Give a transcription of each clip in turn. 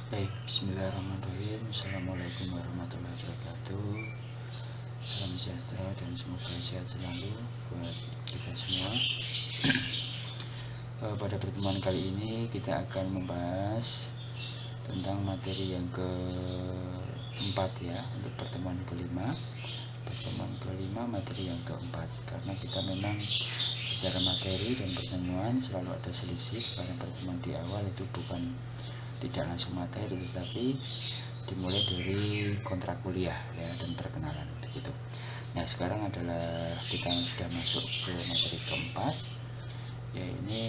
Baik, bismillahirrahmanirrahim. Assalamualaikum warahmatullahi wabarakatuh. Salam sejahtera dan semoga sehat selalu buat kita semua. Pada pertemuan kali ini kita akan membahas tentang materi yang keempat ya, untuk pertemuan kelima. Pertemuan kelima materi yang keempat, karena kita memang secara materi dan pertemuan selalu ada selisih. Pada pertemuan di awal itu tidak langsung materi, tetapi dimulai dari kontrak kuliah ya, dan perkenalan begitu. Nah, sekarang adalah kita sudah masuk ke materi keempat, yaitu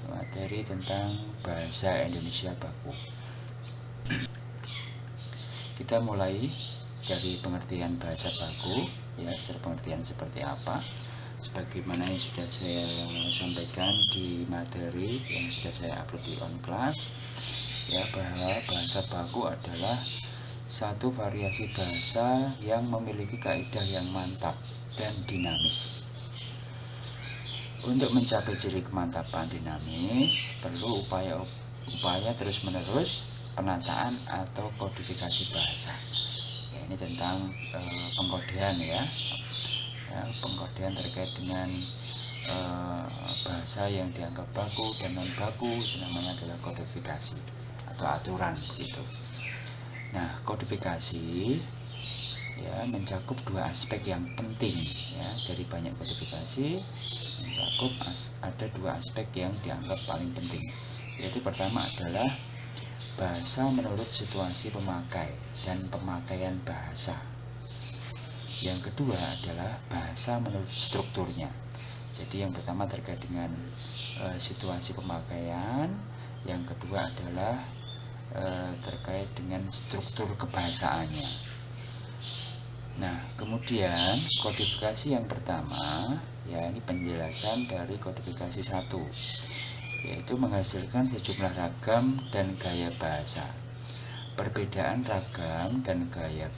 materi tentang bahasa Indonesia baku. Kita mulai dari pengertian bahasa baku ya, secara pengertian seperti apa, sebagaimana yang sudah saya sampaikan di materi yang sudah saya upload di OnClass ya, bahwa bahasa baku adalah satu variasi bahasa yang memiliki kaidah yang mantap dan dinamis. Untuk mencapai ciri kemantapan dinamis perlu upaya terus-menerus penataan atau kodifikasi bahasa ya, ini tentang pengkodean ya, pengkodean terkait dengan bahasa yang dianggap baku dan non baku, itu namanya adalah kodifikasi atau aturan begitu. Nah, kodifikasi ya mencakup dua aspek yang penting ya, dari banyak kodifikasi mencakup ada dua aspek yang dianggap paling penting, yaitu pertama adalah bahasa menurut situasi pemakai dan pemakaian bahasa. Yang kedua adalah bahasa menurut strukturnya. Jadi yang pertama terkait dengan situasi pemakaian, yang kedua adalah terkait dengan struktur kebahasaannya. Nah, kemudian kodifikasi yang pertama ya, ini penjelasan dari kodifikasi 1, yaitu menghasilkan sejumlah ragam dan gaya bahasa. Perbedaan ragam dan gaya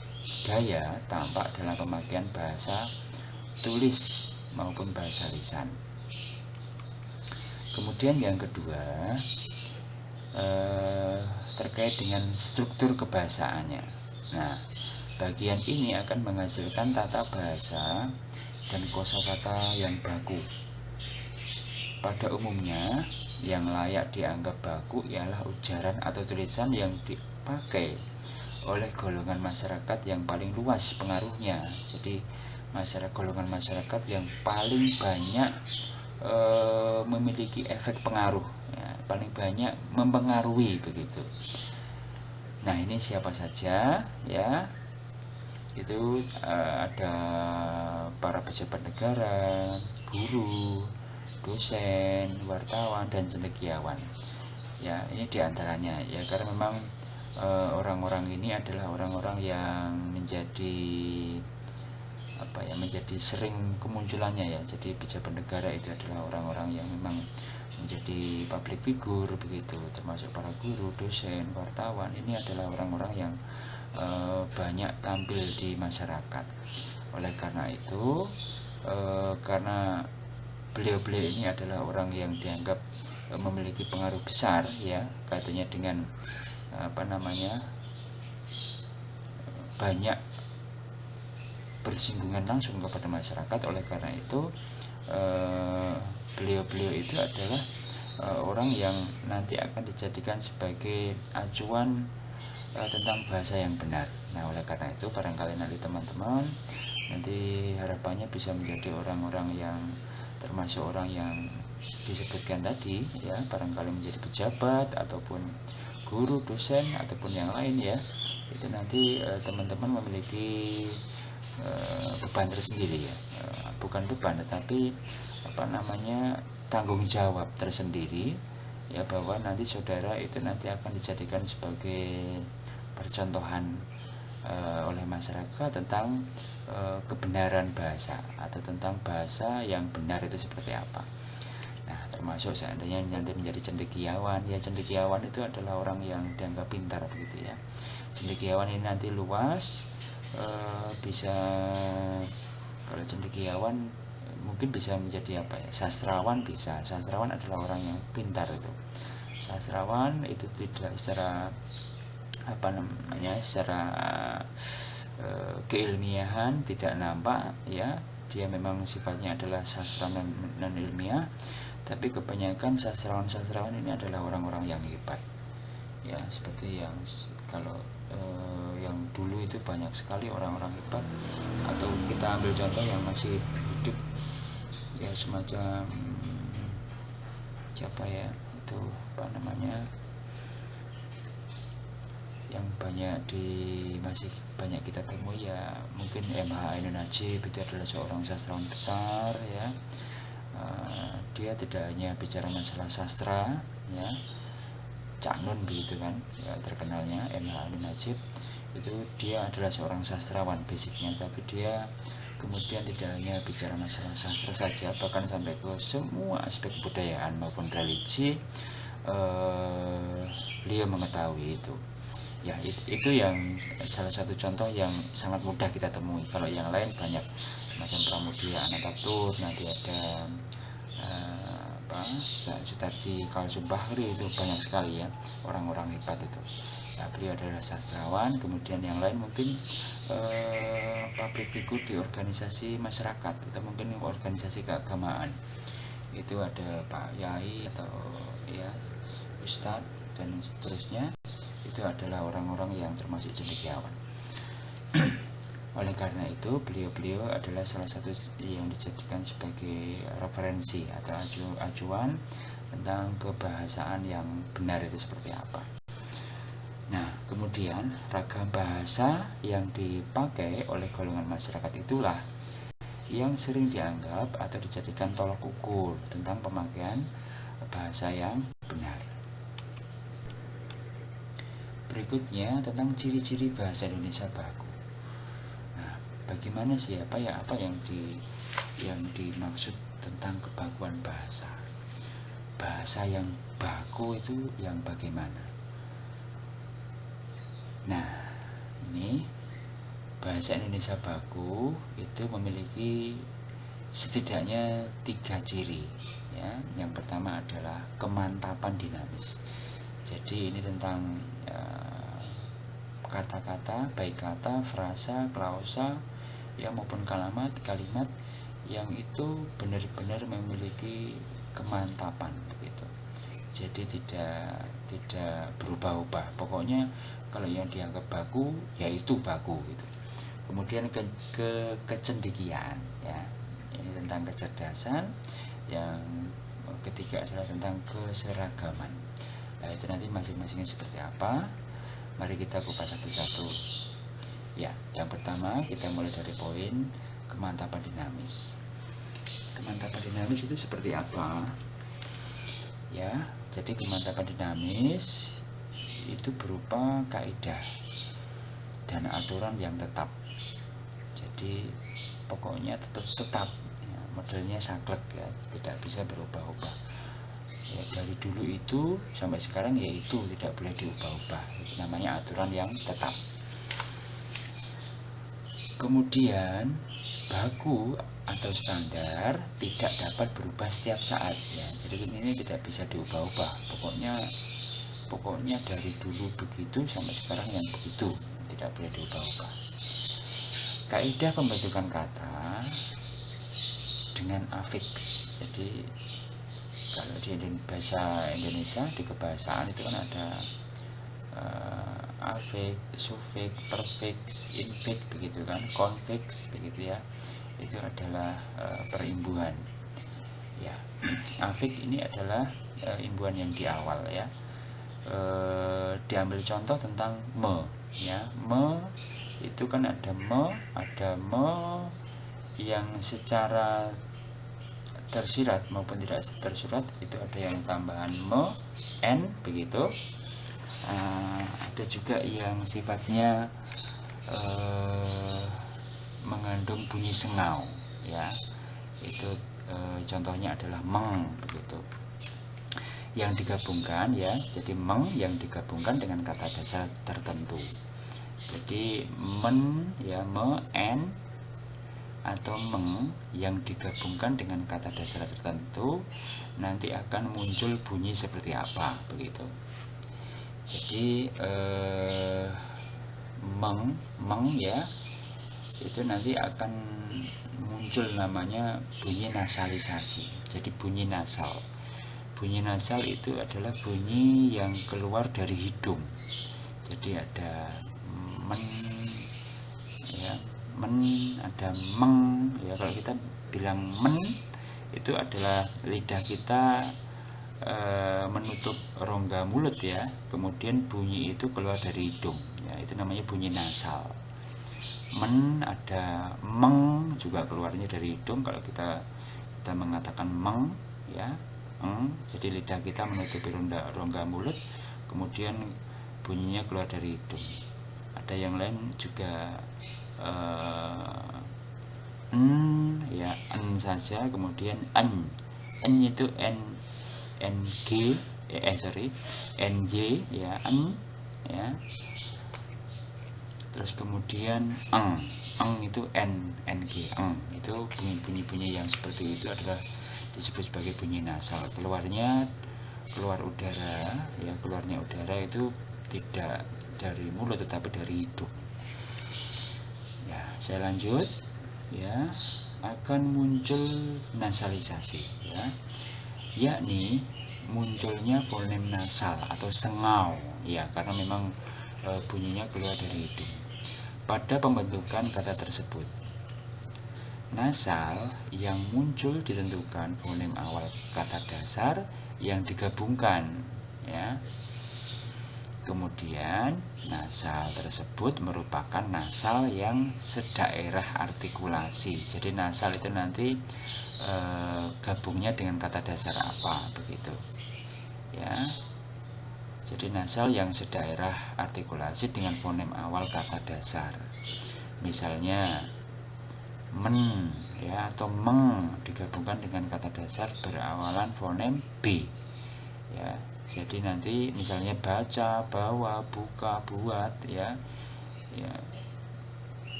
tampak dalam pemakaian bahasa tulis maupun bahasa lisan. Kemudian yang kedua terkait dengan struktur kebahasaannya. Nah, bagian ini akan menghasilkan tata bahasa dan kosakata yang baku. Pada umumnya, yang layak dianggap baku ialah ujaran atau tulisan yang dipakai oleh golongan masyarakat yang paling luas pengaruhnya. Jadi, golongan masyarakat yang paling banyak memiliki efek pengaruh ya, paling banyak mempengaruhi begitu. Nah, ini siapa saja ya? Itu ada para pejabat negara, guru, dosen, wartawan, dan cendekiawan ya. Ini diantaranya ya, karena memang orang-orang ini adalah orang-orang yang menjadi menjadi sering kemunculannya ya. Jadi pejabat negara itu adalah orang-orang yang memang menjadi public figure begitu, termasuk para guru, dosen, wartawan. Ini adalah orang-orang yang banyak tampil di masyarakat. Oleh karena itu, karena beliau-beliau ini adalah orang yang dianggap memiliki pengaruh besar ya, katanya dengan banyak bersinggungan langsung kepada masyarakat. Oleh karena itu beliau-beliau itu adalah orang yang nanti akan dijadikan sebagai acuan tentang bahasa yang benar. Nah, oleh karena itu barangkali nanti teman-teman nanti harapannya bisa menjadi orang-orang yang termasuk orang yang disebutkan tadi ya, barangkali menjadi pejabat ataupun guru, dosen ataupun yang lain ya. Itu nanti teman-teman memiliki beban tersendiri ya, bukan beban tetapi tanggung jawab tersendiri ya, bahwa nanti saudara itu nanti akan dijadikan sebagai percontohan oleh masyarakat tentang kebenaran bahasa atau tentang bahasa yang benar itu seperti apa. Nah, termasuk seandainya nanti menjadi cendekiawan ya, cendekiawan itu adalah orang yang dianggap pintar begitu ya. Cendekiawan ini nanti luas, bisa, kalau cendekiawan mungkin bisa menjadi sastrawan. Bisa, sastrawan adalah orang yang pintar itu. Sastrawan itu tidak secara secara keilmiahan tidak nampak ya, dia memang sifatnya adalah sastra non ilmiah, tapi kebanyakan sastrawan ini adalah orang-orang yang hebat ya, seperti yang kalau yang dulu itu banyak sekali orang-orang hebat, atau kita ambil contoh yang masih hidup ya, semacam siapa ya itu yang masih banyak kita temui ya, mungkin M.H. Ainun Nadjib itu adalah seorang sastrawan besar ya. Dia tidak hanya bicara masalah sastra ya, Cak Nun begitu kan ya, terkenalnya M.H. Ainun Nadjib itu dia adalah seorang sastrawan basicnya, tapi dia kemudian tidak hanya bicara masalah sastra saja, bahkan sampai ke semua aspek kebudayaan maupun religi beliau mengetahui itu ya. Itu yang salah satu contoh yang sangat mudah kita temui. Kalau yang lain banyak macam Pramudia Anantatur, nanti ada Sutarji Kalsum Bahri, itu banyak sekali ya orang-orang hebat itu ya. Beliau adalah sastrawan. Kemudian yang lain mungkin public figure di organisasi masyarakat atau mungkin organisasi keagamaan, itu ada Pak Yai atau ya Ustadz dan seterusnya, itu adalah orang-orang yang termasuk cendekiawan. Oleh karena itu beliau adalah salah satu yang dijadikan sebagai referensi atau acuan tentang kebahasaan yang benar itu seperti apa. Nah, kemudian ragam bahasa yang dipakai oleh golongan masyarakat itulah yang sering dianggap atau dijadikan tolok ukur tentang pemakaian bahasa yang benar. Berikutnya tentang ciri-ciri bahasa Indonesia baku. Nah, bagaimana sih apa yang dimaksud tentang kebakuan bahasa? Bahasa yang baku itu yang bagaimana? Nah, ini bahasa Indonesia baku itu memiliki setidaknya 3 ciri ya. Yang pertama adalah kemantapan dinamis. Jadi ini tentang kata-kata, baik kata, frasa, klausa ya maupun kalimat yang itu benar-benar memiliki kemantapan gitu. Jadi tidak berubah-ubah. Pokoknya kalau yang dianggap baku yaitu baku gitu. Kemudian kecendikiaan ya. Ini tentang kecerdasan. Yang ketiga adalah tentang keseragaman. Nah, itu nanti masing-masingnya seperti apa? Mari kita kupas satu-satu. Ya, yang pertama kita mulai dari poin kemantapan dinamis. Kemantapan dinamis itu seperti apa? Ya, jadi kemantapan dinamis itu berupa kaidah dan aturan yang tetap. Jadi pokoknya tetap ya, modelnya saklek ya, tidak bisa berubah-ubah. Ya, dari dulu itu sampai sekarang yaitu tidak boleh diubah-ubah. Itu namanya aturan yang tetap. Kemudian baku atau standar tidak dapat berubah setiap saat ya. Jadi ini tidak bisa diubah-ubah. Pokoknya dari dulu begitu sampai sekarang yang begitu, tidak boleh diubah-ubah. Kaidah pembentukan kata dengan afiks. Jadi kalau di bahasa Indonesia di kebahasaan itu kan ada afiks, sufiks, perfiks, infiks begitu kan, konfiks begitu ya. Itu adalah perimbuhan. Ya, afiks ini adalah imbuhan yang di awal ya. Diambil contoh tentang me ya. Me itu kan ada me yang secara tersirat maupun tidak tersirat, itu ada yang tambahan me, n begitu. Ada juga yang sifatnya mengandung bunyi sengau ya. Itu contohnya adalah meng begitu. Yang digabungkan ya, jadi meng yang digabungkan dengan kata dasar tertentu. Jadi men ya, me, n atau meng yang digabungkan dengan kata dasar tertentu nanti akan muncul bunyi seperti apa begitu. Jadi meng ya, itu nanti akan muncul namanya bunyi nasalisasi. Jadi bunyi nasal. Bunyi nasal itu adalah bunyi yang keluar dari hidung. Jadi ada men ya, men, ada meng ya. Kalau kita bilang men itu adalah lidah kita menutup rongga mulut ya, kemudian bunyi itu keluar dari hidung ya, itu namanya bunyi nasal. Men, ada meng juga keluarnya dari hidung. Kalau kita mengatakan meng ya, jadi lidah kita menutupi rongga mulut, kemudian bunyinya keluar dari hidung. Ada yang lain juga ya, saja, kemudian itu NJ ya, ya. Terus kemudian itu NG, itu bunyi-bunyi yang seperti itu adalah disebut sebagai bunyi nasal. Keluar udara ya, keluarnya udara itu tidak dari mulut tetapi dari hidung ya. Saya lanjut ya. Akan muncul nasalisasi ya, yakni munculnya fonem nasal atau sengau ya, karena memang bunyinya keluar dari hidung. Pada pembentukan kata tersebut, nasal yang muncul ditentukan fonem awal kata dasar yang digabungkan ya. Kemudian nasal tersebut merupakan nasal yang sedaerah artikulasi. Jadi nasal itu nanti gabungnya dengan kata dasar apa begitu ya. Jadi nasal yang sedaerah artikulasi dengan fonem awal kata dasar. Misalnya men ya atau meng digabungkan dengan kata dasar berawalan fonem B ya. Jadi nanti misalnya baca, bawa, buka, buat ya. Ya.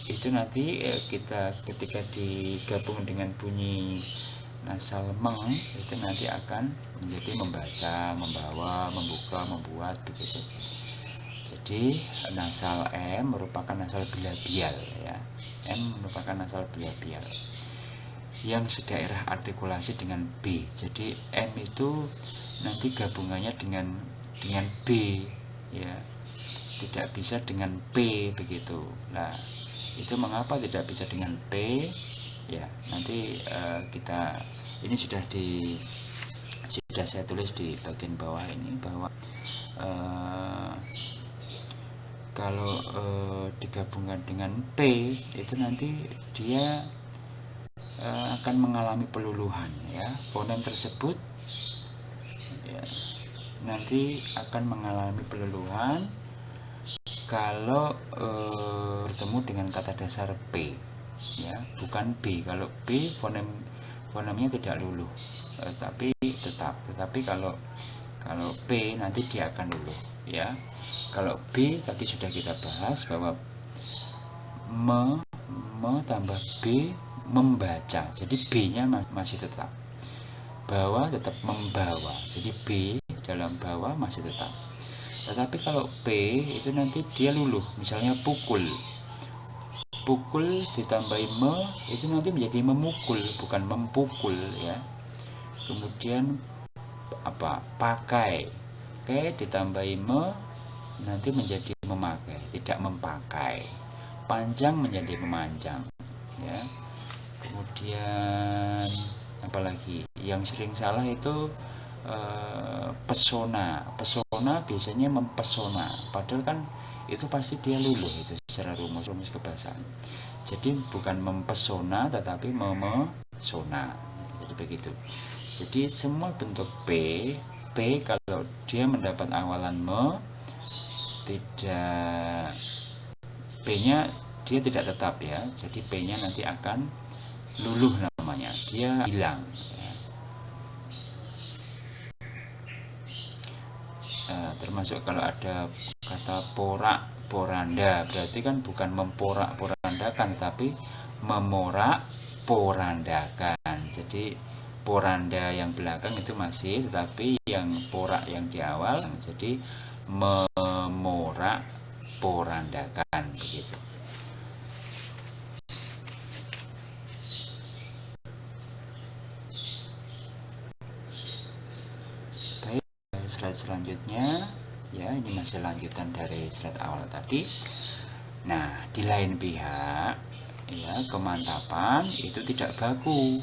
Itu nanti kita ketika digabung dengan bunyi nasal meng itu nanti akan menjadi membaca, membawa, membuka, membuat begitu. Jadi nasal M merupakan nasal bilabial ya. M merupakan nasal bilabial yang sedaerah artikulasi dengan B. Jadi M itu nanti gabungannya dengan B ya. Tidak bisa dengan P begitu. Nah, itu mengapa tidak bisa dengan P? Ya, nanti ini sudah saya tulis di bagian bawah ini bahwa kalau digabungkan dengan P itu nanti dia akan mengalami peluluhan ya. Fonem tersebut ya, nanti akan mengalami peluluhan kalau bertemu dengan kata dasar P ya, bukan B. Kalau B fonemnya tidak luluh, tetapi kalau P nanti dia akan luluh ya. Kalau B tadi sudah kita bahas bahwa tambah B membaca, jadi B-nya masih tetap. Bawa tetap membawa, jadi B dalam bawa masih tetap. Tetapi kalau P itu nanti dia luluh, misalnya pukul ditambahi me itu nanti menjadi memukul, bukan mempukul ya. Kemudian pakai ditambahi me nanti menjadi memakai, tidak mempakai. Panjang menjadi memanjang ya. Kemudian apalagi yang sering salah itu pesona biasanya mempesona, padahal kan itu pasti dia luluh itu secara rumus kebahasaan. Jadi bukan mempesona tetapi memesona, jadi begitu. Jadi semua bentuk P kalau dia mendapat awalan me, tidak, P-nya dia tidak tetap ya. Jadi P-nya nanti akan luluh, namanya dia hilang ya. Termasuk kalau ada kata porak poranda, berarti kan bukan memporak porandakan tapi memorak porandakan. Jadi poranda yang belakang itu masih, tetapi yang porak yang di awal jadi memorak porandakan begitu. Baik, slide selanjutnya ya, ini masih lanjutan dari slide awal tadi. Nah, di lain pihak ya, kemantapan itu tidak baku.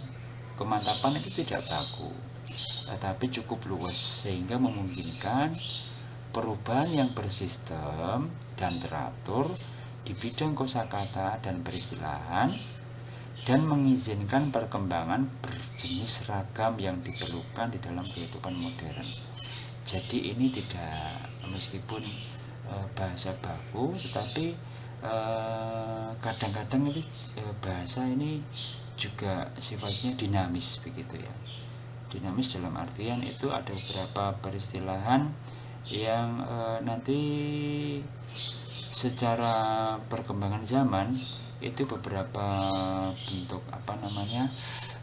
Kemantapan itu tidak baku, tetapi cukup luas sehingga memungkinkan perubahan yang bersistem dan teratur di bidang kosakata dan peristilahan, dan mengizinkan perkembangan berjenis ragam yang diperlukan di dalam kehidupan modern. Jadi ini tidak, meskipun bahasa baku, tetapi kadang-kadang itu bahasa ini juga sifatnya dinamis begitu ya. Dinamis dalam artian itu ada beberapa peristilahan yang nanti secara perkembangan zaman itu beberapa bentuk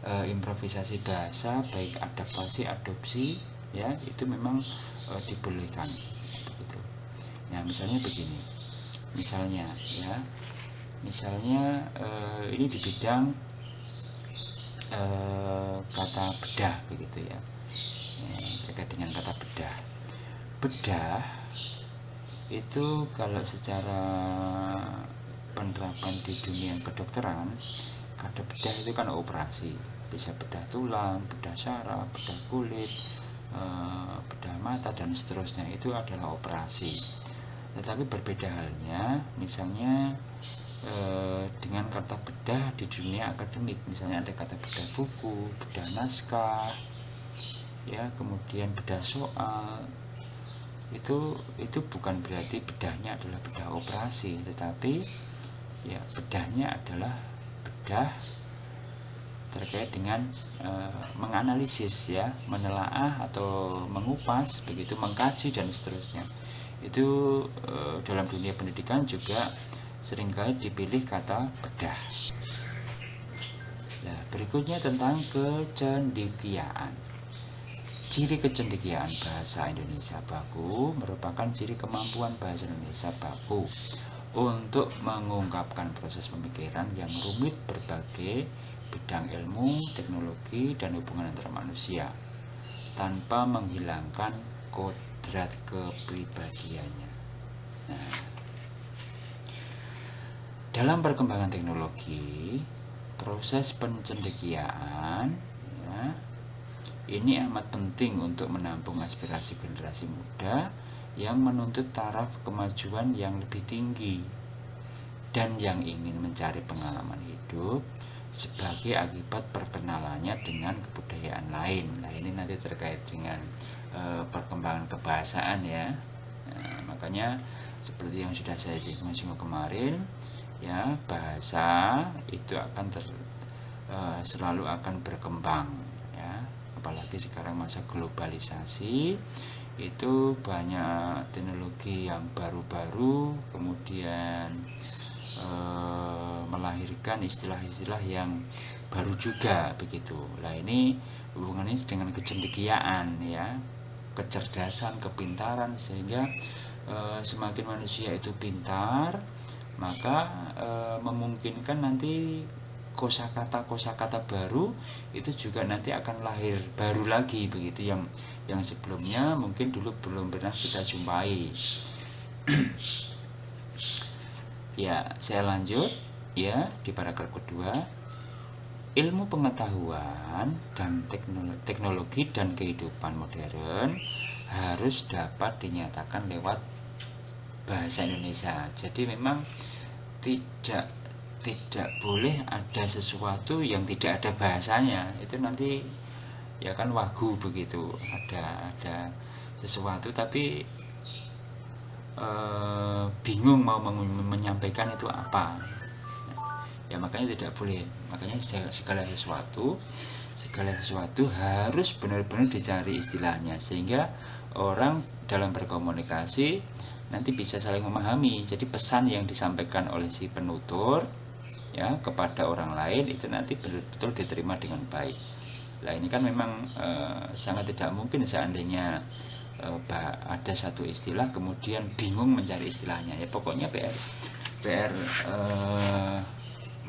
improvisasi bahasa, baik adaptasi adopsi ya, itu memang dibolehkan begitu. Nah, misalnya begini, misalnya ini di bidang kata bedah begitu ya, terkait dengan kata bedah itu kalau secara penerapan di dunia kedokteran, kata bedah itu kan operasi, bisa bedah tulang, bedah syaraf, bedah kulit, bedah mata dan seterusnya, itu adalah operasi. Tetapi berbeda halnya misalnya dengan kata bedah di dunia akademik. Misalnya ada kata bedah buku, bedah naskah ya, kemudian bedah soal. Itu bukan berarti bedahnya adalah bedah operasi, tetapi ya bedahnya adalah bedah terkait dengan menganalisis ya, menelaah atau mengupas begitu, mengkaji dan seterusnya. Itu dalam dunia pendidikan juga seringkali dipilih kata bedah. Nah, berikutnya tentang kecendekiaan. Ciri kecendekiaan bahasa Indonesia baku merupakan ciri kemampuan bahasa Indonesia baku untuk mengungkapkan proses pemikiran yang rumit berbagai bidang ilmu, teknologi, dan hubungan antar manusia tanpa menghilangkan kodrat kepribadiannya. Nah, dalam perkembangan teknologi, proses pencendekiaan ya, ini amat penting untuk menampung aspirasi generasi muda yang menuntut taraf kemajuan yang lebih tinggi dan yang ingin mencari pengalaman hidup sebagai akibat perkenalannya dengan kebudayaan lain. Nah, ini nanti terkait dengan perkembangan kebahasaan ya. Nah, makanya seperti yang sudah saya singgung kemarin ya, bahasa itu akan selalu akan berkembang ya, apalagi sekarang masa globalisasi, itu banyak teknologi yang baru-baru kemudian melahirkan istilah-istilah yang baru juga begitu. Nah, ini hubungannya dengan kecendekiaan ya, kecerdasan, kepintaran, sehingga semakin manusia itu pintar, maka memungkinkan nanti kosakata baru itu juga nanti akan lahir baru lagi begitu, yang sebelumnya mungkin dulu belum pernah kita jumpai. Ya, saya lanjut ya di paragraf kedua. Ilmu pengetahuan dan teknologi dan kehidupan modern harus dapat dinyatakan lewat bahasa Indonesia. Jadi memang tidak boleh ada sesuatu yang tidak ada bahasanya. Itu nanti ya kan wagu begitu. Ada sesuatu tapi bingung mau menyampaikan itu apa. Ya makanya tidak boleh. Makanya segala sesuatu harus benar-benar dicari istilahnya, sehingga orang dalam berkomunikasi nanti bisa saling memahami. Jadi pesan yang disampaikan oleh si penutur ya kepada orang lain itu nanti betul-betul diterima dengan baik. Nah ini kan memang sangat tidak mungkin seandainya ada satu istilah kemudian bingung mencari istilahnya. Ya pokoknya PR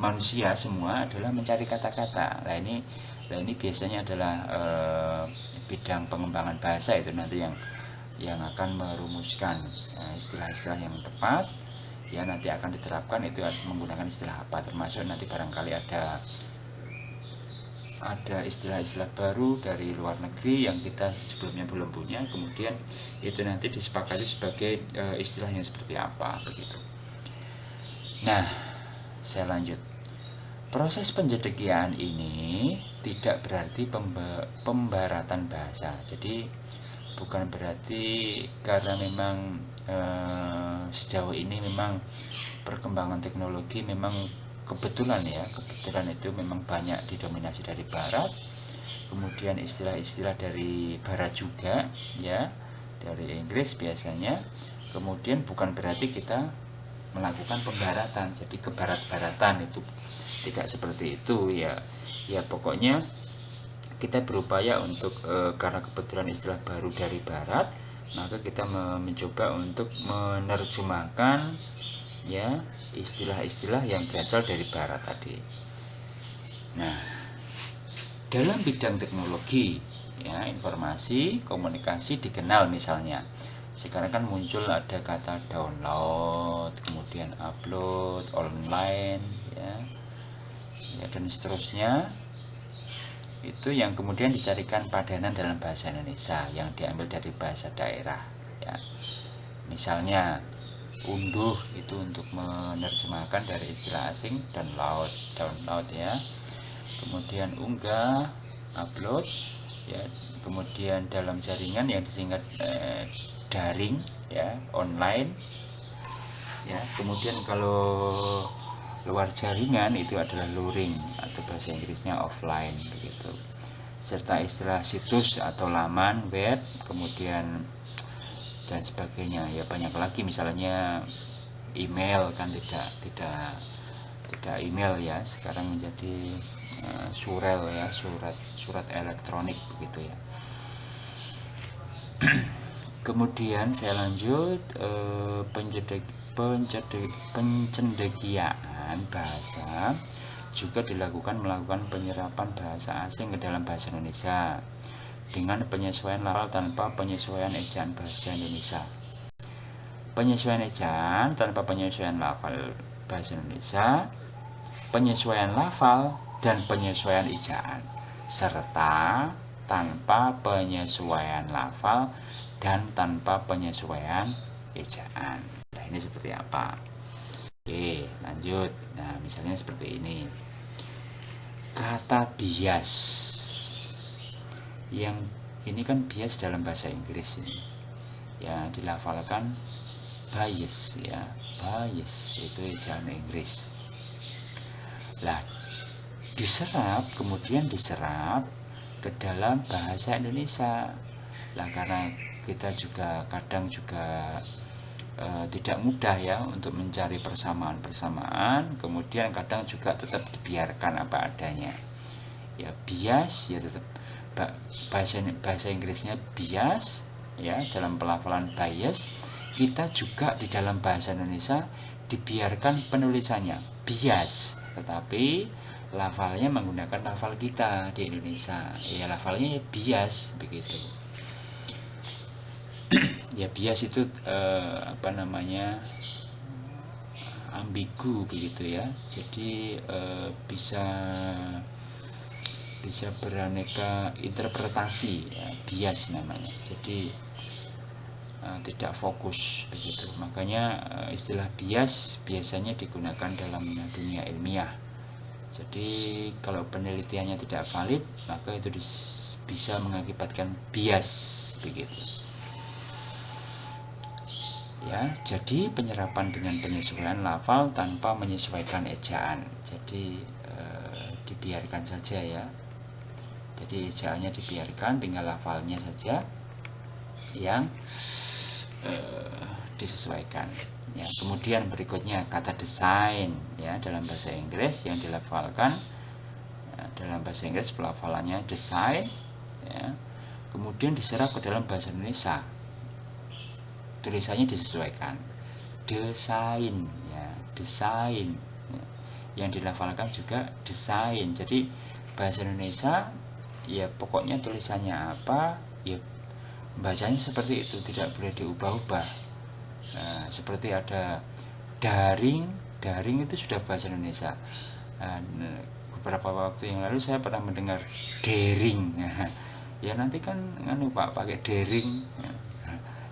manusia semua adalah mencari kata-kata. Nah ini biasanya adalah bidang pengembangan bahasa itu nanti yang akan merumuskan istilah-istilah yang tepat, ya nanti akan diterapkan itu menggunakan istilah apa, termasuk nanti barangkali ada istilah-istilah baru dari luar negeri yang kita sebelumnya belum punya, kemudian itu nanti disepakati sebagai istilahnya seperti apa begitu. Nah, saya lanjut. Proses penjedekian ini tidak berarti pembaratan bahasa. Jadi bukan berarti karena memang sejauh ini memang perkembangan teknologi memang kebetulan itu memang banyak didominasi dari barat, kemudian istilah-istilah dari barat juga ya, dari Inggris biasanya, kemudian bukan berarti kita melakukan pembaratan, jadi kebarat-baratan, itu tidak seperti itu ya pokoknya kita berupaya untuk karena kebetulan istilah baru dari barat, maka kita mencoba untuk menerjemahkan ya istilah-istilah yang berasal dari barat tadi. Nah, dalam bidang teknologi ya, informasi komunikasi dikenal, misalnya sekarang kan muncul ada kata download, kemudian upload, online ya dan seterusnya, itu yang kemudian dicarikan padanan dalam bahasa Indonesia yang diambil dari bahasa daerah ya. Misalnya unduh itu untuk menerjemahkan dari istilah asing, download ya, kemudian unggah, upload ya, kemudian dalam jaringan yang disingkat daring ya, online ya, kemudian kalau luar jaringan itu adalah luring atau bahasa Inggrisnya offline begitu, serta istilah situs atau laman web, kemudian dan sebagainya ya, banyak lagi, misalnya email kan tidak email ya, sekarang menjadi surel ya, surat elektronik begitu ya. Kemudian saya lanjut, pencendekiaan bahasa juga melakukan penyerapan bahasa asing ke dalam bahasa Indonesia dengan penyesuaian lafal tanpa penyesuaian ejaan bahasa Indonesia. Penyesuaian ejaan tanpa penyesuaian lafal bahasa Indonesia, penyesuaian lafal dan penyesuaian ejaan, serta tanpa penyesuaian lafal dan tanpa penyesuaian ejaan. Nah, ini seperti apa? Oke, lanjut. Nah, misalnya seperti ini. Kata bias. Yang ini kan bias dalam bahasa Inggris ini. Ya, dilafalkan bias ya. Bias itu ejaan Inggris. Lah, kemudian diserap ke dalam bahasa Indonesia. Lah, karena kita juga kadang tidak mudah ya untuk mencari persamaan, kemudian kadang juga tetap dibiarkan apa adanya ya, bias ya, tetap bahasa Inggrisnya bias ya, dalam pelafalan bias, kita juga di dalam bahasa Indonesia dibiarkan penulisannya bias, tetapi lafalnya menggunakan lafal kita di Indonesia ya, lafalnya bias begitu. Ya, bias itu ambigu begitu ya, jadi bisa beraneka interpretasi ya, bias namanya, jadi tidak fokus begitu. Makanya istilah bias biasanya digunakan dalam dunia ilmiah. Jadi kalau penelitiannya tidak valid, maka itu bisa mengakibatkan bias begitu. Ya, jadi penyerapan dengan penyesuaian lafal tanpa menyesuaikan ejaan. Jadi dibiarkan saja ya. Jadi ejaannya dibiarkan, tinggal lafalnya saja yang disesuaikan. Ya, kemudian berikutnya kata desain ya, dalam bahasa Inggris yang dilafalkan dalam bahasa Inggris pelafalannya design, ya. Kemudian diserap ke dalam bahasa Indonesia, tulisannya disesuaikan, desain, ya, desain, ya. Yang dilafalkan juga desain. Jadi bahasa Indonesia ya pokoknya tulisannya apa ya bacanya seperti itu, tidak boleh diubah-ubah. Nah, seperti ada daring itu sudah bahasa Indonesia. Beberapa waktu yang lalu saya pernah mendengar daring. Ya nanti kan Pak pakai daring, ya,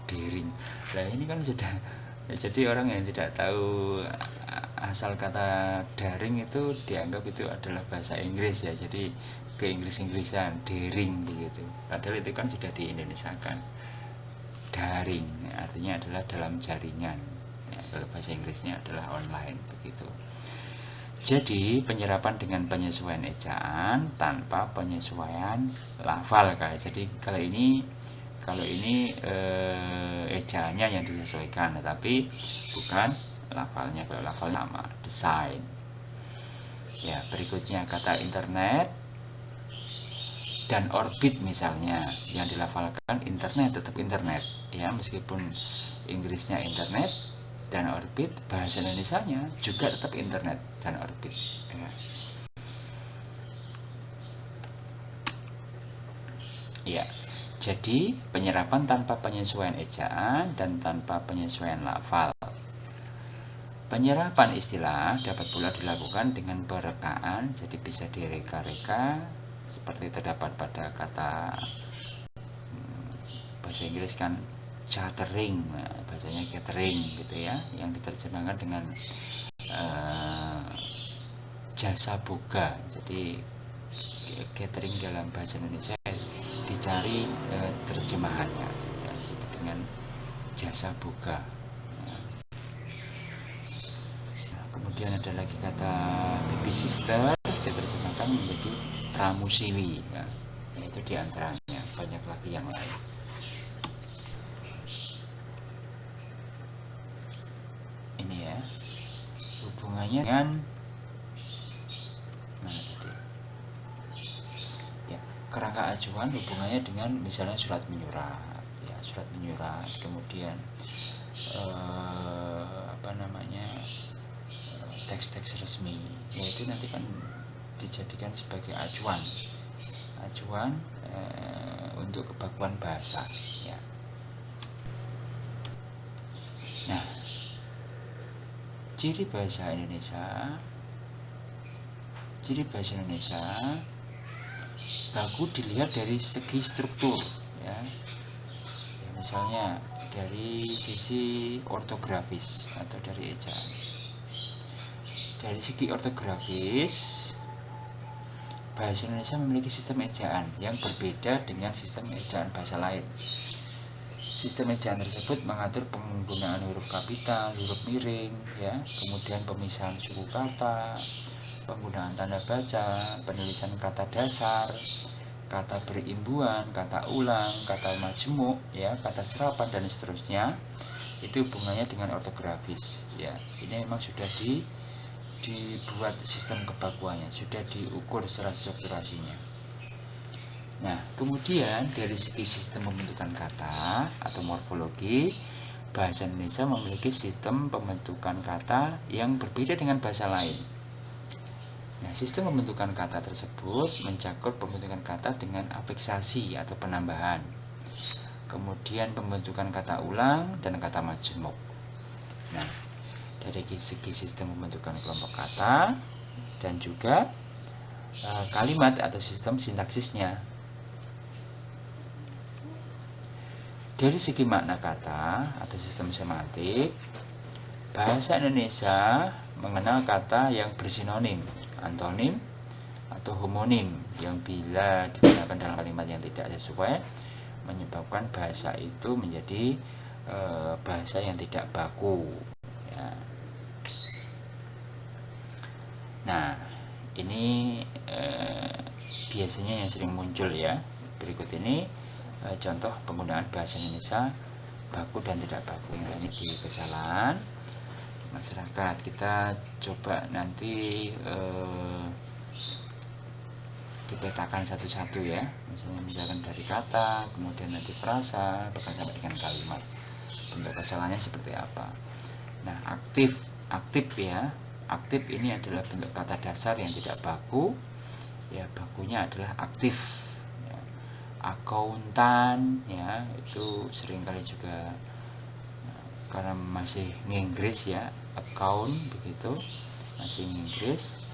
daring. Nah ini kan sudah ya, jadi orang yang tidak tahu asal kata daring itu dianggap itu adalah bahasa Inggris, ya, jadi ke Inggrisan daring begitu. Padahal itu kan sudah di Indonesiakan. Daring artinya adalah dalam jaringan, ya, kalau bahasa Inggrisnya adalah online begitu. Jadi penyerapan dengan penyesuaian ejaan tanpa penyesuaian lafal, kayak. Jadi kalau ini ejaannya yang disesuaikan, tetapi bukan lafalnya. Kalau lafal nama desain. Ya, berikutnya kata internet dan orbit misalnya, yang dilafalkan internet tetap internet, ya, meskipun Inggrisnya internet dan orbit, bahasa Indonesianya juga tetap internet dan orbit, ya. Ya, jadi penyerapan tanpa penyesuaian ejaan dan tanpa penyesuaian lafal. Penyerapan istilah dapat pula dilakukan dengan perekaan, jadi bisa direka-reka seperti terdapat pada kata bahasa Inggris kan catering, nah, bahasanya catering gitu ya, yang diterjemahkan dengan jasa boga. Jadi catering dalam bahasa Indonesia dicari terjemahannya, ya, disebut dengan jasa boga. Kemudian ada lagi kata baby sister, diterjemahkan menjadi pramusiwi, ya. Itu diantaranya, banyak lagi yang lain. Ini ya hubungannya dengan ya, kerangka acuan hubungannya dengan misalnya surat menyurat, ya, surat menyurat, kemudian teks-teks resmi, yaitu nanti kan dijadikan sebagai acuan untuk kebakuan bahasa, ya. Nah, ciri bahasa Indonesia baku dilihat dari segi struktur, ya. Misalnya dari sisi ortografis atau dari ejaan. Dari segi ortografis, bahasa Indonesia memiliki sistem ejaan yang berbeda dengan sistem ejaan bahasa lain. Sistem ejaan tersebut mengatur penggunaan huruf kapital, huruf miring, ya, kemudian pemisahan suku kata, penggunaan tanda baca, penulisan kata dasar, kata berimbuan, kata ulang, kata majemuk, ya, kata serapan dan seterusnya. Itu hubungannya dengan ortografis, ya. Ini memang sudah dibuat sistem kebakuannya, sudah diukur secara strukturasinya. Nah, kemudian dari segi sistem pembentukan kata atau morfologi, bahasa Indonesia memiliki sistem pembentukan kata yang berbeda dengan bahasa lain. Nah, sistem pembentukan kata tersebut mencakup pembentukan kata dengan afiksasi atau penambahan, kemudian pembentukan kata ulang dan kata majemuk. Nah, dari segi sistem pembentukan kelompok kata dan juga kalimat atau sistem sintaksisnya. Dari segi makna kata atau sistem semantik, bahasa Indonesia mengenal kata yang bersinonim, antonim, atau homonim yang bila digunakan dalam kalimat yang tidak sesuai menyebabkan bahasa itu menjadi bahasa yang tidak baku, ya. Nah, ini biasanya yang sering muncul, ya. Berikut ini contoh penggunaan bahasa Indonesia baku dan tidak baku yang banyak di kesalahan masyarakat. Kita coba nanti dipetakan satu-satu ya, misalkan dari kata, kemudian nanti frasa, bahkan sampai dengan kalimat, bentuk kesalahannya seperti apa. Nah, aktif ya, aktif ini adalah bentuk kata dasar yang tidak baku ya, bakunya adalah aktif ya. Akuntan ya, itu seringkali juga karena masih nginggris ya, account begitu, masih nginggris.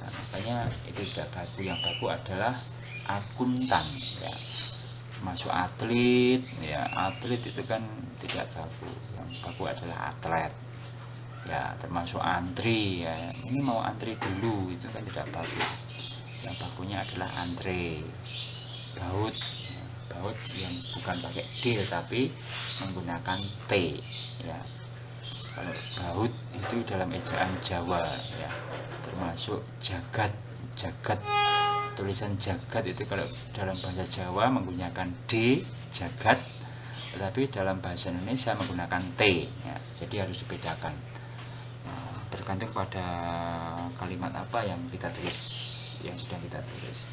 Nah, makanya itu tidak baku. Yang baku adalah akuntan ya. Masuk atlet ya, atlet itu kan tidak baku. Yang baku adalah atlet ya, termasuk antri ya, ini mau antri dulu itu kan tidak baku. Yang bakunya adalah antre. Baut ya, baut yang bukan pakai D tapi menggunakan T ya. Kalau baut itu dalam ejaan Jawa ya, termasuk jagat. Tulisan jagat itu kalau dalam bahasa Jawa menggunakan D, jagat, tetapi dalam bahasa Indonesia menggunakan T ya, jadi harus dibedakan. Nah, tergantung pada kalimat apa yang kita tulis, yang sudah kita tulis.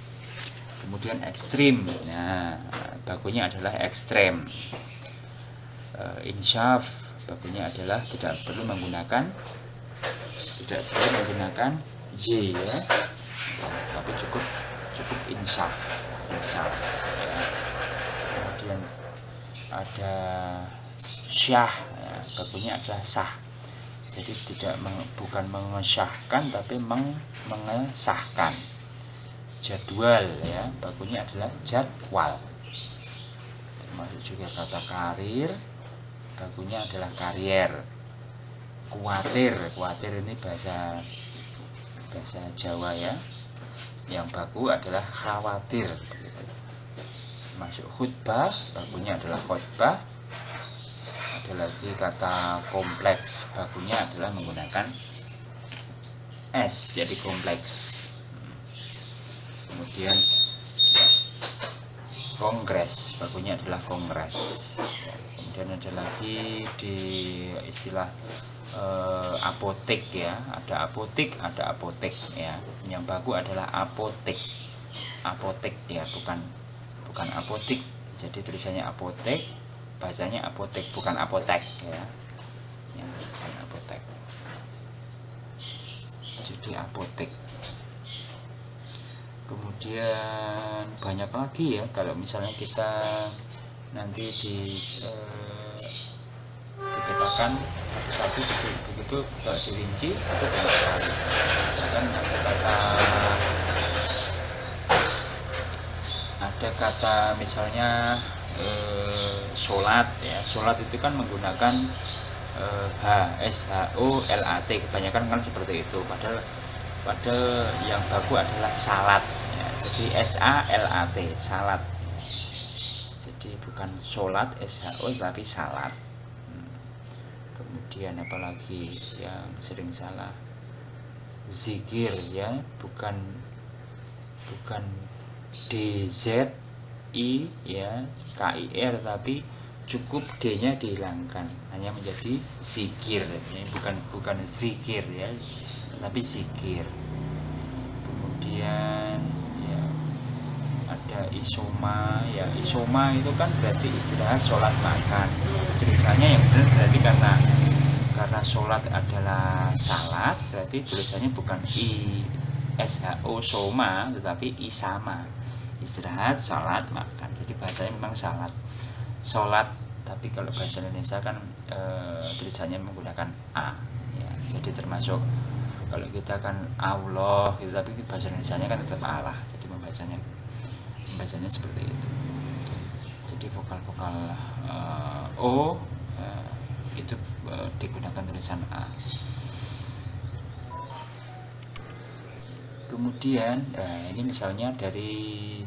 Kemudian ekstrim, nah bakunya adalah ekstrem. Insyaf, bakunya adalah tidak perlu menggunakan Y ya, tapi cukup insaf ya. Kemudian ada syah ya, bakunya adalah sah, jadi bukan mengesahkan tapi mengesahkan. Jadwal ya, bakunya adalah jadwal. Termasuk juga kata karir, bakunya adalah karier. Kuatir ini bahasa Jawa ya, yang baku adalah khawatir. Termasuk khutbah, bakunya adalah khutbah. Ada lagi kata kompleks, bakunya adalah menggunakan S, jadi kompleks. Kemudian kongres, bakunya adalah kongres. Kemudian ada lagi di istilah apotek ya, ada apotek, ada apotek ya. Yang baku adalah apotek ya, bukan apotik. Jadi tulisannya apotek, bacanya apotek, bukan apotek ya. Yang bukan apotek, jadi apotek. Kemudian banyak lagi ya, kalau misalnya kita nanti dipetakan satu-satu begitu dirinci, itu banyak sekali. Misalkan ada kata misalnya sholat ya, sholat itu kan menggunakan SHOLAT, kebanyakan kan seperti itu, padahal yang baku adalah salat ya, jadi SALAT, salat. Jadi bukan sholat SHO tapi salat. Kemudian apalagi yang sering salah, zikir ya, bukan DZI ya, KIR, tapi cukup D-nya dihilangkan, hanya menjadi zikir ya, bukan zikir ya, tapi zikir. Kemudian ya ada isoma ya, isoma itu kan berarti istirahat, sholat, makan. Tulisannya yang benar berarti karena sholat adalah salat, berarti tulisannya bukan ISHO soma tetapi isama, istirahat, sholat, makan. Jadi bahasanya memang salat, sholat, tapi kalau bahasa Indonesia kan tulisannya menggunakan A ya. Jadi termasuk kalau kita kan Allah gitu, tapi bahasa Indonesianya kan tetap Allah, jadi membacanya seperti itu. Jadi vokal-vokal O itu digunakan tulisan A. Kemudian ini misalnya dari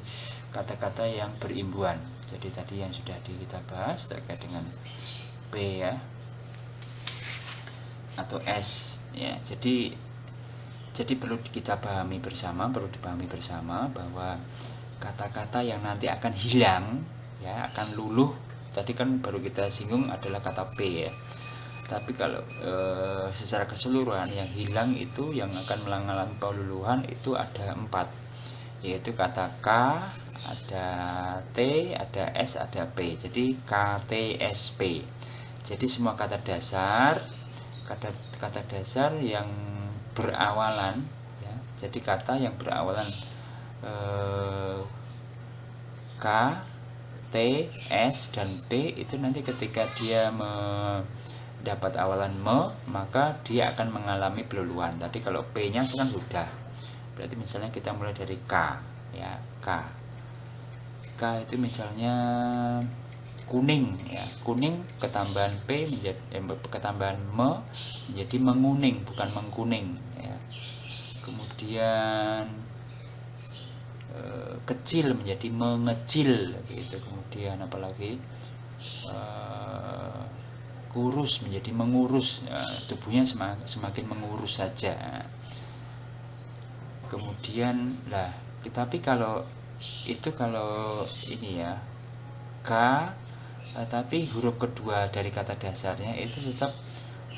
kata-kata yang berimbuhan. Jadi tadi yang sudah kita bahas terkait dengan P ya, atau S ya. Jadi perlu kita dipahami bersama bahwa kata-kata yang nanti akan hilang ya, akan luluh, tadi kan baru kita singgung adalah kata P ya. Tapi kalau secara keseluruhan yang hilang itu, yang akan mengalami peluluhan itu ada 4. yaitu kata K, ada T, ada S, ada P. Jadi KTSP. Jadi semua kata dasar yang berawalan ya. Jadi kata yang berawalan K, T, S, dan P itu nanti ketika dia mendapat awalan me, maka dia akan mengalami peluluan. Tadi kalau P-nya kan sudah. Berarti misalnya kita mulai dari K ya, K itu misalnya kuning ya, kuning ketambahan P menjadi ketambahan me menjadi menguning, bukan mengkuning ya. Kemudian kecil menjadi mengecil gitu. Kemudian apalagi kurus menjadi mengurus ya, tubuhnya semakin mengurus saja. Kemudian lah, tetapi kalau ini ya K, tapi huruf kedua dari kata dasarnya itu tetap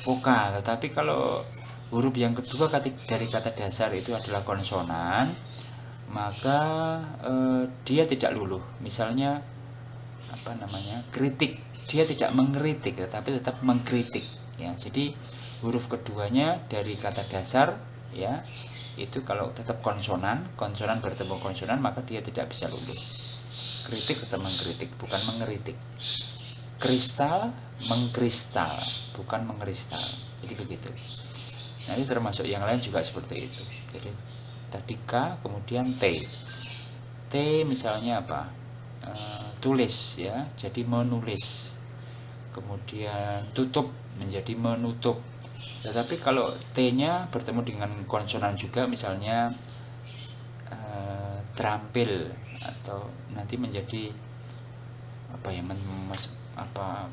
vokal. Tetapi kalau huruf yang kedua dari kata dasar itu adalah konsonan, maka dia tidak luluh. Misalnya kritik, dia tidak mengkritik tetapi tetap mengkritik ya. Jadi huruf keduanya dari kata dasar ya, itu kalau tetap konsonan bertemu konsonan, maka dia tidak bisa luluh. Kritik tetap mengkritik, bukan mengkritik. Kristal mengkristal, bukan mengkristal. Jadi begitu. Nanti termasuk yang lain juga seperti itu. Jadi tadi K, kemudian T. T misalnya apa? Tulis ya, jadi menulis. Kemudian tutup menjadi menutup. Tetapi kalau T-nya bertemu dengan konsonan juga, misalnya terampil, atau nanti menjadi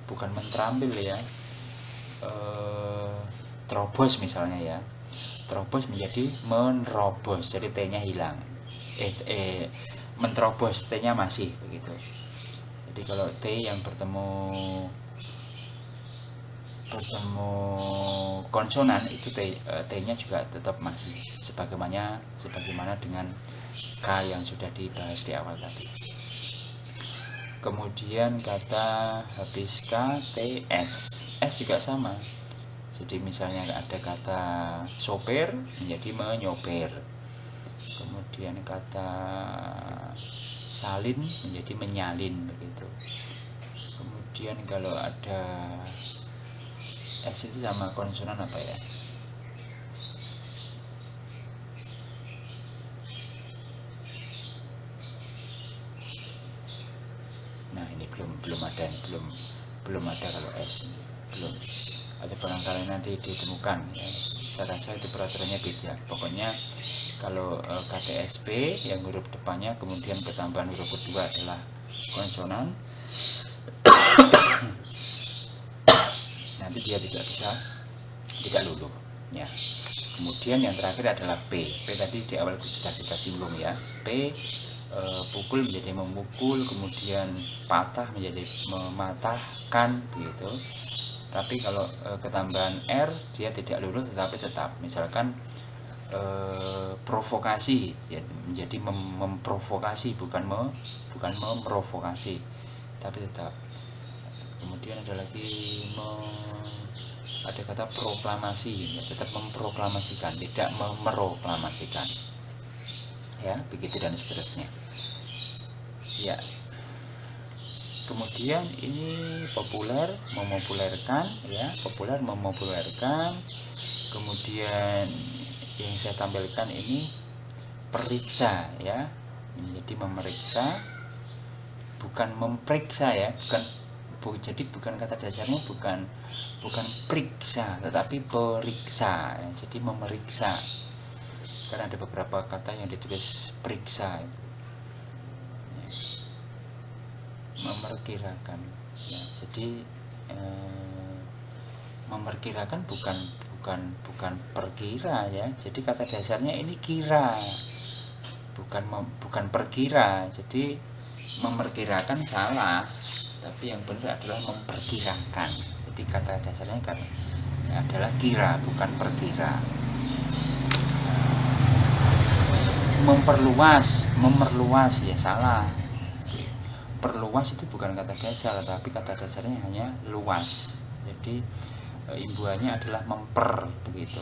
bukan menterampil ya, terobos misalnya ya, terobos menjadi menerobos, jadi T-nya hilang, menerobos, T-nya masih begitu. Jadi kalau T yang bertemu konsonan itu T-nya juga tetap masih sebagaimana dengan K yang sudah dibahas di awal tadi. Kemudian kata habis K, T, S. S juga sama. Jadi misalnya ada kata sopir menjadi menyoper. Kemudian kata salin menjadi menyalin begitu. Kemudian kalau ada S itu sama konsonan apa ya? Nah ini belum ada kalau S ini. Belum. Ada barangkali nanti ditemukan ya. Saya rasa itu peraturannya beda. Pokoknya kalau KTSP yang huruf depannya kemudian ketambahan huruf kedua adalah konsonan, nanti dia tidak luluh ya. Kemudian yang terakhir adalah P. P tadi di awal sudah kita singgung ya. P pukul menjadi memukul, kemudian patah menjadi mematahkan begitu. Tapi kalau ketambahan R dia tidak luluh tetapi tetap. Misalkan provokasi ya, menjadi memprovokasi, bukan memprovokasi tapi tetap. Kemudian ada lagi ada kata proklamasi ya, tetap memproklamasikan, tidak memeroklamasikan ya, begitu dan seterusnya ya. Kemudian ini populer, memopulerkan ya, populer memopulerkan. Kemudian yang saya tampilkan ini periksa ya, menjadi memeriksa, bukan memperiksa ya, jadi bukan kata dasarnya bukan periksa tetapi periksa ya. Jadi memeriksa, karena ada beberapa kata yang ditulis periksa ya. Memperkirakan ya. Jadi memperkirakan bukan perkira ya. Jadi kata dasarnya ini kira, bukan perkira. Jadi memperkirakan salah, tapi yang benar adalah memperkirakan. Jadi kata dasarnya kan adalah kira, bukan perkira. memerluas ya salah. Perluas itu bukan kata dasar, tapi kata dasarnya hanya luas. Jadi imbuhannya adalah memper begitu.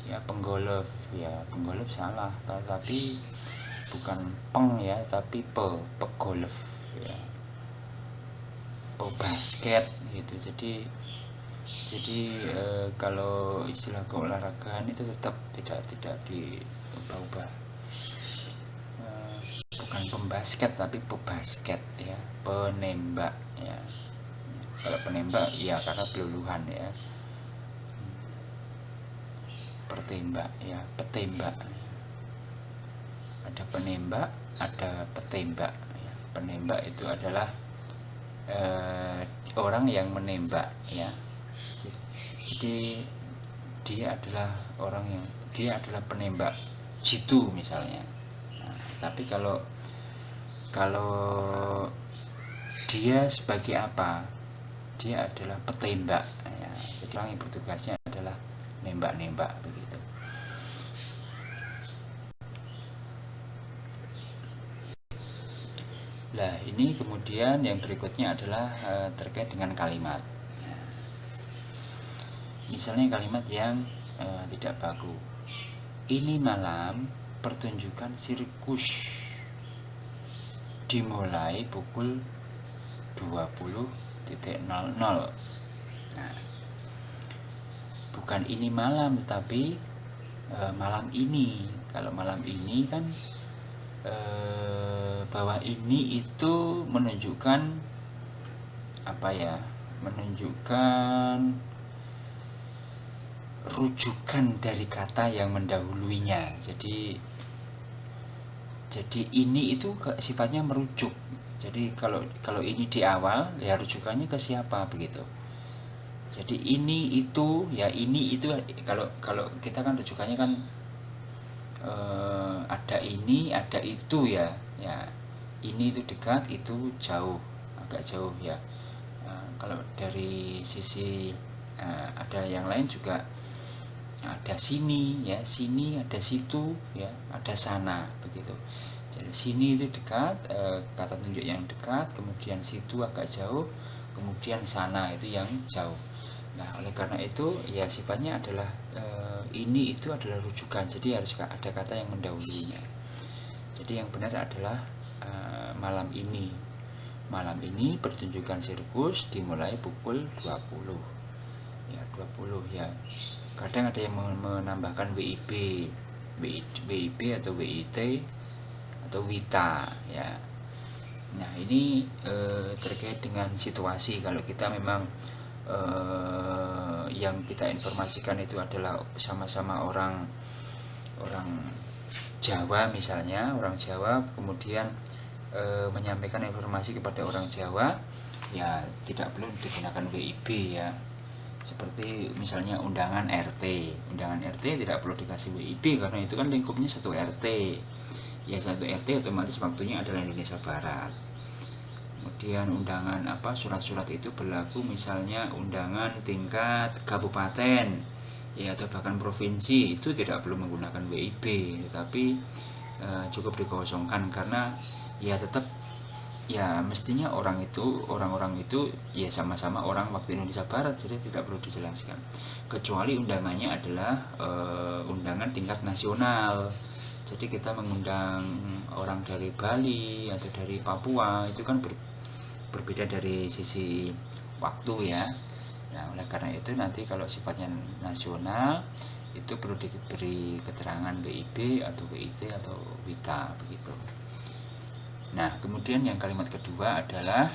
Ya penggolef, ya penggolef salah, tapi bukan peng ya, tapi pegolef ya. Basket gitu. Jadi kalau istilah keolahragaan itu tetap tidak diubah-ubah. Bukan pembasket tapi pebasket ya, penembak ya. Kalau penembak ya karena peluluhan ya. Pertembak ya, petembak. Ada penembak, ada petembak ya. Penembak itu adalah orang yang menembak ya. Jadi dia adalah penembak jitu misalnya. Nah, tapi kalau dia sebagai apa? Dia adalah petembak ya. Jadi orang yang bertugasnya adalah nembak-nembak begitu. Nah, ini kemudian yang berikutnya adalah terkait dengan kalimat. Misalnya kalimat yang tidak baku. Ini malam pertunjukan sirkus dimulai pukul 20.00. Nah, bukan ini malam tetapi malam ini. Kalau malam ini kan bahwa ini itu menunjukkan apa ya? Menunjukkan rujukan dari kata yang mendahuluinya. Jadi ini itu sifatnya merujuk. Jadi kalau ini di awal ya rujukannya ke siapa begitu. Jadi ini itu ya, ini itu kalau kita kan rujukannya kan ada ini ada itu ya. Ya ini itu dekat, itu jauh, agak jauh ya. Kalau dari sisi ada yang lain juga, ada sini ya, sini ada situ ya, ada sana begitu. Jadi sini itu dekat, kata tunjuk yang dekat, kemudian situ agak jauh, kemudian sana itu yang jauh. Nah, oleh karena itu ya sifatnya adalah ini itu adalah rujukan. Jadi harus ada kata yang mendahulunya. Jadi yang benar adalah malam ini. Malam ini pertunjukan sirkus dimulai pukul 20. Ya, 20 ya. Kadang ada yang menambahkan WIB atau WIT atau WITA ya. Nah, ini terkait dengan situasi. Kalau kita memang yang kita informasikan itu adalah sama-sama orang Jawa misalnya, orang Jawa kemudian menyampaikan informasi kepada orang Jawa, ya tidak perlu digunakan WIB ya. Seperti misalnya undangan RT tidak perlu dikasih WIB karena itu kan lingkupnya satu RT ya, satu RT otomatis waktunya adalah Indonesia Barat. Kemudian undangan surat-surat itu berlaku misalnya undangan tingkat kabupaten ya, atau bahkan provinsi, itu tidak perlu menggunakan WIB, tetapi cukup dikosongkan karena ya tetap ya mestinya orang-orang itu ya sama-sama orang waktu Indonesia Barat, jadi tidak perlu dijelaskan. Kecuali undangannya adalah undangan tingkat nasional. Jadi kita mengundang orang dari Bali atau dari Papua, itu kan berbeda dari sisi waktu ya. Nah, oleh karena itu nanti kalau sifatnya nasional itu perlu diberi keterangan WIB atau WIT atau WITA begitu. Nah, kemudian yang kalimat kedua adalah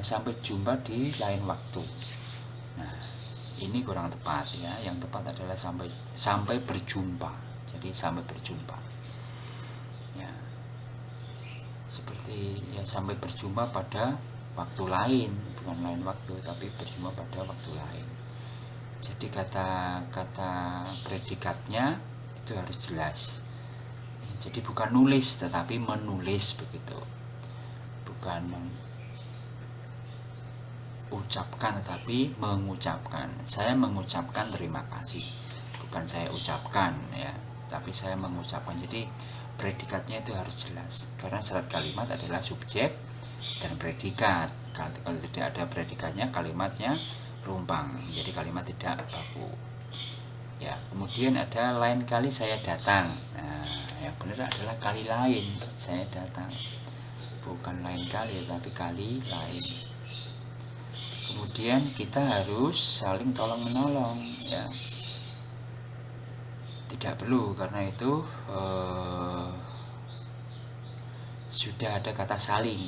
sampai jumpa di lain waktu. Nah, ini kurang tepat ya. Yang tepat adalah sampai berjumpa. Jadi sampai berjumpa. Ya. Seperti ya sampai berjumpa pada waktu lain, bukan lain waktu, tapi berjumpa pada waktu lain. Jadi kata predikatnya itu harus jelas. Jadi bukan nulis tetapi menulis begitu. Bukan ucapkan tetapi mengucapkan. Saya mengucapkan terima kasih, bukan saya ucapkan ya. tapi saya mengucapkan. Jadi predikatnya itu harus jelas, karena syarat kalimat adalah subjek dan predikat. Kalau tidak ada predikatnya, kalimatnya rumpang, jadi kalimat tidak baku. Ya, kemudian ada lain kali saya datang. Nah, yang benar adalah kali lain saya datang, bukan lain kali, tapi kali lain. Kemudian kita harus saling tolong menolong, ya. Tidak perlu, karena itu sudah ada kata saling,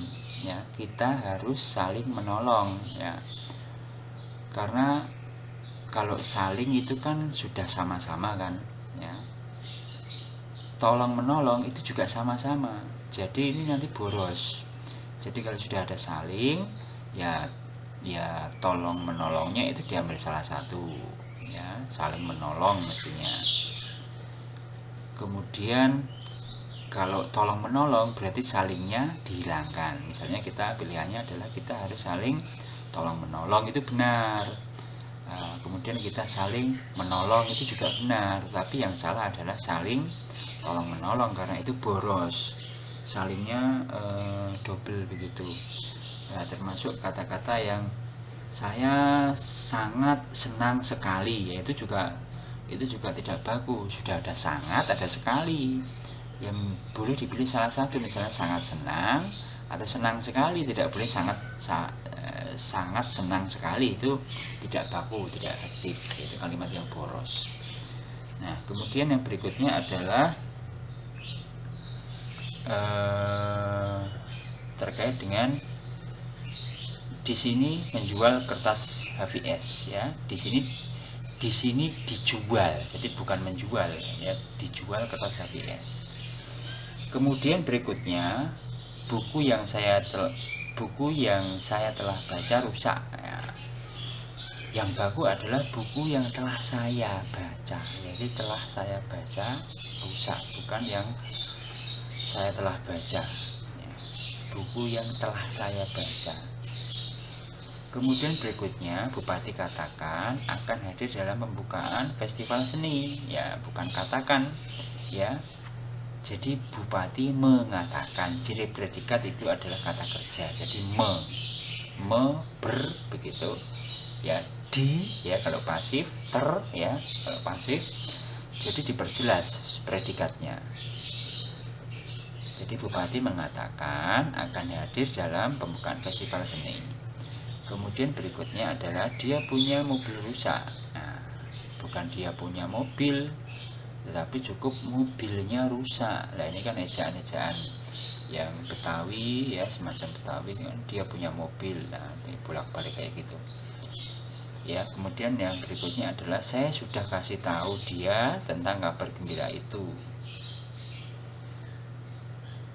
ya. Kita harus saling menolong, ya. Karena kalau saling itu kan sudah sama-sama kan, ya. Tolong menolong itu juga sama-sama. Jadi ini nanti boros. Jadi kalau sudah ada saling, ya tolong menolongnya itu diambil salah satu, ya, saling menolong mestinya. Kemudian kalau tolong menolong berarti salingnya dihilangkan. Misalnya kita pilihannya adalah kita harus saling tolong menolong, itu benar. Kemudian kita saling menolong itu juga benar, tapi yang salah adalah saling tolong menolong, karena itu boros, salingnya double begitu. Nah, termasuk kata-kata yang saya sangat senang sekali, ya itu juga tidak bagus. Sudah ada sangat, ada sekali, yang boleh dipilih salah satu, misalnya sangat senang atau senang sekali. Tidak boleh sangat senang sekali, itu tidak baku, tidak efektif, itu kalimat yang boros. Nah, kemudian yang berikutnya adalah terkait dengan di sini menjual kertas HVS, ya. Di sini dijual, jadi bukan menjual, ya, dijual kertas HVS. Kemudian berikutnya, buku yang saya telah baca rusak, ya. Yang baku adalah buku yang telah saya baca, jadi telah saya baca rusak, bukan yang saya telah baca, ya. Buku yang telah saya baca. Kemudian berikutnya, Bupati katakan akan hadir dalam pembukaan festival seni, ya, bukan katakan, ya. Jadi Bupati mengatakan, ciri predikat itu adalah kata kerja. Jadi ber begitu, ya, di, ya kalau pasif, ter, ya kalau pasif. Jadi diperjelas predikatnya. Jadi Bupati mengatakan akan hadir dalam pembukaan festival seni. Kemudian berikutnya adalah dia punya mobil rusak. Nah, bukan dia punya mobil, tetapi cukup mobilnya rusak. Nah, ini kan ejaan-ejaan yang Betawi, ya, semacam Betawi kan, dia punya mobil. Nah, ini bolak-balik kayak gitu, ya. Kemudian yang berikutnya adalah saya sudah kasih tahu dia tentang kabar gembira itu.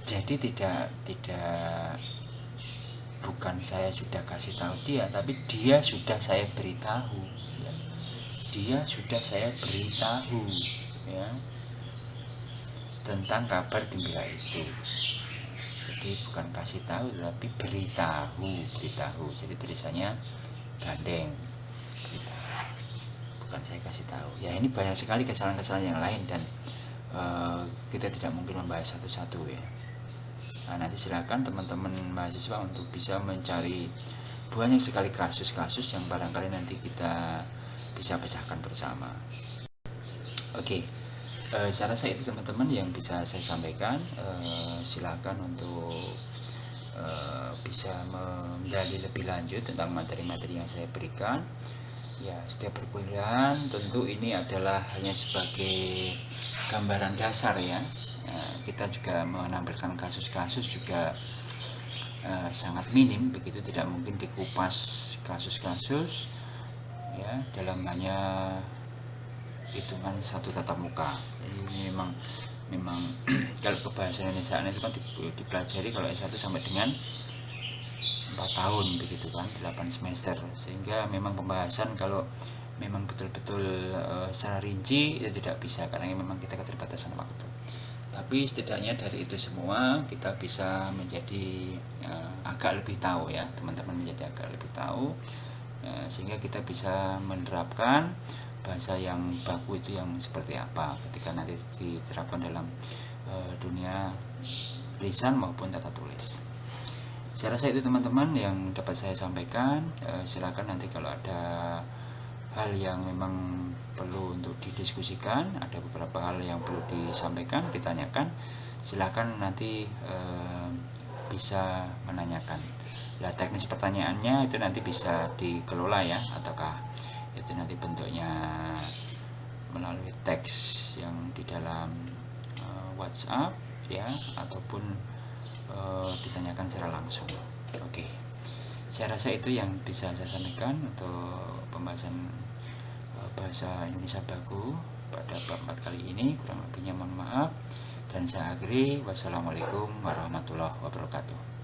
Jadi bukan saya sudah kasih tahu dia, tapi dia sudah saya beritahu, ya. Dia sudah saya beritahu, ya, tentang kabar gembira itu. Jadi bukan kasih tahu, tapi beritahu. Jadi tulisannya gandeng, beritahu, bukan saya kasih tahu. Ya, ini banyak sekali kesalahan-kesalahan yang lain, dan kita tidak mungkin membahas satu-satu, ya. Nah, nanti silakan teman-teman mahasiswa untuk bisa mencari banyak sekali kasus-kasus yang barangkali nanti kita bisa pecahkan bersama. Oke, saya rasa itu teman-teman yang bisa saya sampaikan. Silakan untuk bisa menggali lebih lanjut tentang materi-materi yang saya berikan. Ya, setiap perkuliahan tentu ini adalah hanya sebagai gambaran dasar, ya. Kita juga menampilkan kasus-kasus juga sangat minim, begitu, tidak mungkin dikupas kasus-kasus, ya, dalam hanya hitungan satu tatap muka. Jadi memang kalau kebahasa Indonesia itu kan dipelajari kalau S1 sampai dengan 4 tahun begitu kan, 8 semester, sehingga memang pembahasan kalau memang betul-betul secara rinci itu tidak bisa, karena memang kita keterbatasan waktu. Tapi setidaknya dari itu semua kita bisa menjadi agak lebih tahu, ya, teman-teman, menjadi agak lebih tahu, sehingga kita bisa menerapkan bahasa yang baku itu yang seperti apa ketika nanti diterapkan dalam dunia lisan maupun tata tulis. Saya rasa itu teman-teman yang dapat saya sampaikan. Silakan nanti kalau ada hal yang memang perlu untuk didiskusikan, ada beberapa hal yang perlu disampaikan, ditanyakan, silakan nanti bisa menanyakan. Nah, teknis pertanyaannya itu nanti bisa dikelola ya, ataukah itu nanti bentuknya melalui teks yang di dalam WhatsApp ya, ataupun ditanyakan secara langsung. Oke, saya rasa itu yang bisa saya sampaikan untuk pembahasan bahasa Indonesia baku pada bab 4 kali ini. Kurang lebihnya mohon maaf dan saya akhiri. Wassalamualaikum warahmatullahi wabarakatuh.